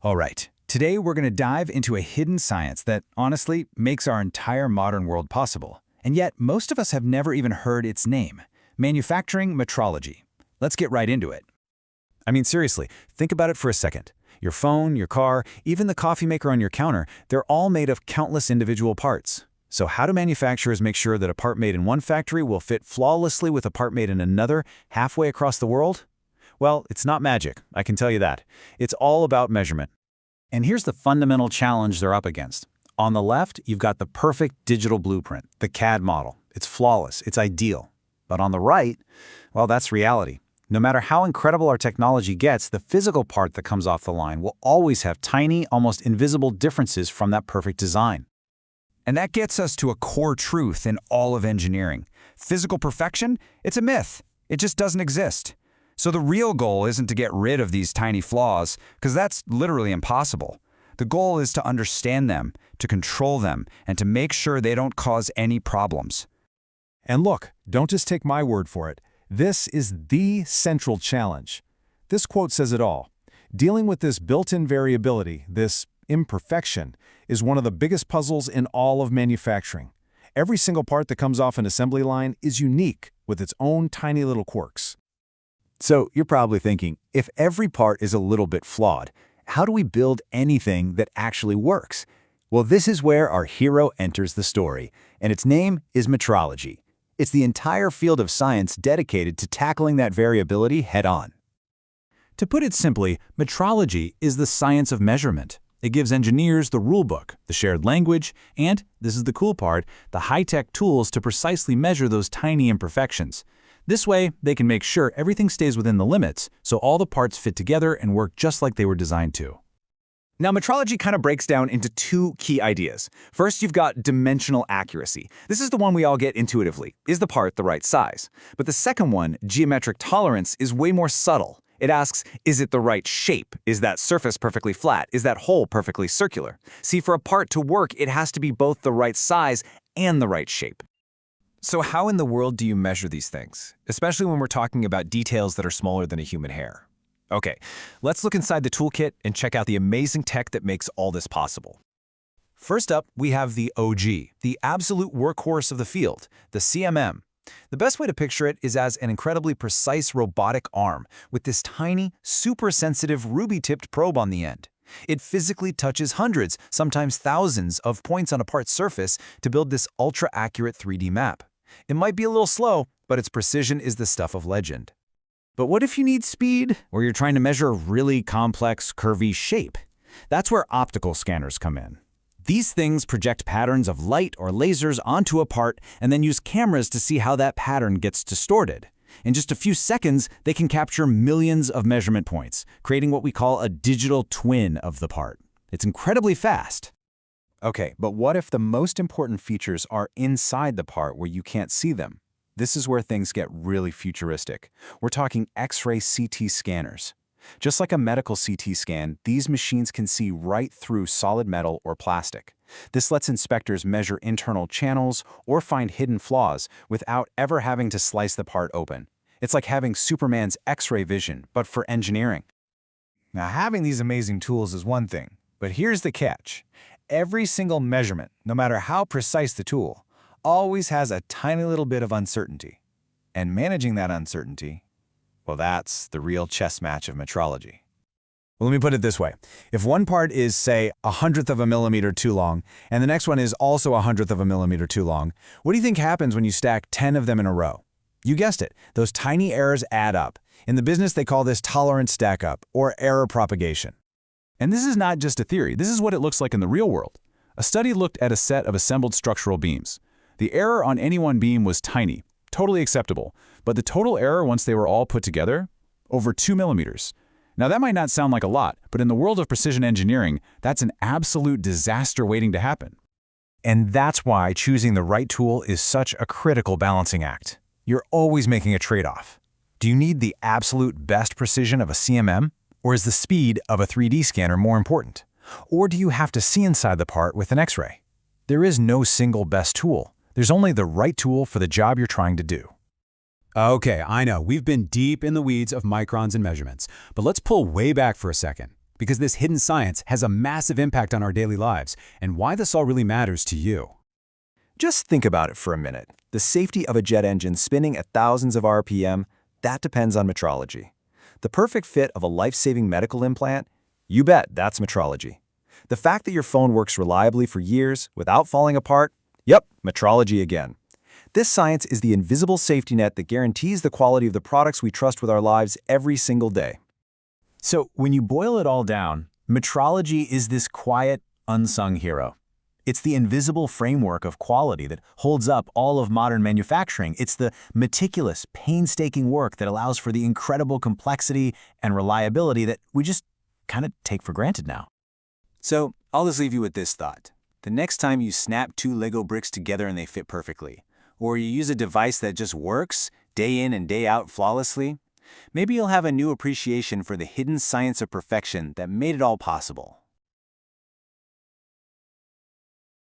All right, today we're going to dive into a hidden science that, honestly, makes our entire modern world possible. And yet, most of us have never even heard its name: manufacturing metrology. Let's get right into it. I mean, seriously, think about it for a second. Your phone, your car, even the coffee maker on your counter, they're all made of countless individual parts. So how do manufacturers make sure that a part made in one factory will fit flawlessly with a part made in another halfway across the world? Well, it's not magic, I can tell you that. It's all about measurement. And here's the fundamental challenge they're up against. On the left, you've got the perfect digital blueprint, the CAD model. It's flawless, it's ideal. But on the right, well, that's reality. No matter how incredible our technology gets, the physical part that comes off the line will always have tiny, almost invisible differences from that perfect design. And that gets us to a core truth in all of engineering. Physical perfection? It's a myth. It just doesn't exist. So the real goal isn't to get rid of these tiny flaws, because that's literally impossible. The goal is to understand them, to control them, and to make sure they don't cause any problems. And look, don't just take my word for it. This is the central challenge. This quote says it all. Dealing with this built-in variability, this imperfection, is one of the biggest puzzles in all of manufacturing. Every single part that comes off an assembly line is unique with its own tiny little quirks. So you're probably thinking, if every part is a little bit flawed, how do we build anything that actually works? Well, this is where our hero enters the story, and its name is metrology. It's the entire field of science dedicated to tackling that variability head-on. To put it simply, metrology is the science of measurement. It gives engineers the rulebook, the shared language, and, this is the cool part, the high-tech tools to precisely measure those tiny imperfections. This way, they can make sure everything stays within the limits, so all the parts fit together and work just like they were designed to. Now, metrology kind of breaks down into two key ideas. First, you've got dimensional accuracy. This is the one we all get intuitively. Is the part the right size? But the second one, geometric tolerance, is way more subtle. It asks, is it the right shape? Is that surface perfectly flat? Is that hole perfectly circular? See, for a part to work, it has to be both the right size and the right shape. So how in the world do you measure these things, especially when we're talking about details that are smaller than a human hair? Okay, let's look inside the toolkit and check out the amazing tech that makes all this possible. First up, we have the OG, the absolute workhorse of the field, the CMM. The best way to picture it is as an incredibly precise robotic arm with this tiny, super-sensitive ruby-tipped probe on the end. It physically touches hundreds, sometimes thousands, of points on a part's surface to build this ultra-accurate 3D map. It might be a little slow, but its precision is the stuff of legend. But what if you need speed, or you're trying to measure a really complex, curvy shape? That's where optical scanners come in. These things project patterns of light or lasers onto a part and then use cameras to see how that pattern gets distorted. In just a few seconds, they can capture millions of measurement points, creating what we call a digital twin of the part. It's incredibly fast. Okay, but what if the most important features are inside the part where you can't see them? This is where things get really futuristic. We're talking X-ray CT scanners. Just like a medical CT scan, these machines can see right through solid metal or plastic. This lets inspectors measure internal channels or find hidden flaws without ever having to slice the part open. It's like having Superman's X-ray vision, but for engineering. Now, having these amazing tools is one thing, but here's the catch. Every single measurement, no matter how precise the tool, always has a tiny little bit of uncertainty. And managing that uncertainty, well, that's the real chess match of metrology. Well, let me put it this way. If one part is, say, 1/100th of a millimeter too long, and the next one is also 1/100th of a millimeter too long, what do you think happens when you stack 10 of them in a row? You guessed it, those tiny errors add up. In the business, they call this tolerance stack-up, or error propagation. And this is not just a theory. This is what it looks like in the real world. A study looked at a set of assembled structural beams. The error on any one beam was tiny, totally acceptable, but the total error once they were all put together? Over 2 millimeters. Now that might not sound like a lot, but in the world of precision engineering, that's an absolute disaster waiting to happen. And that's why choosing the right tool is such a critical balancing act. You're always making a trade-off. Do you need the absolute best precision of a CMM? Or is the speed of a 3D scanner more important? Or do you have to see inside the part with an X-ray? There is no single best tool. There's only the right tool for the job you're trying to do. Okay, I know, we've been deep in the weeds of microns and measurements, but let's pull way back for a second. because this hidden science has a massive impact on our daily lives and why this all really matters to you. Just think about it for a minute. The safety of a jet engine spinning at thousands of RPM, that depends on metrology. The perfect fit of a life-saving medical implant? You bet, that's metrology. The fact that your phone works reliably for years without falling apart? Yep, metrology again. This science is the invisible safety net that guarantees the quality of the products we trust with our lives every single day. So when you boil it all down, metrology is this quiet, unsung hero. It's the invisible framework of quality that holds up all of modern manufacturing. It's the meticulous, painstaking work that allows for the incredible complexity and reliability that we just kind of take for granted now. So I'll just leave you with this thought. The next time you snap two Lego bricks together and they fit perfectly, or you use a device that just works day in and day out flawlessly, maybe you'll have a new appreciation for the hidden science of perfection that made it all possible.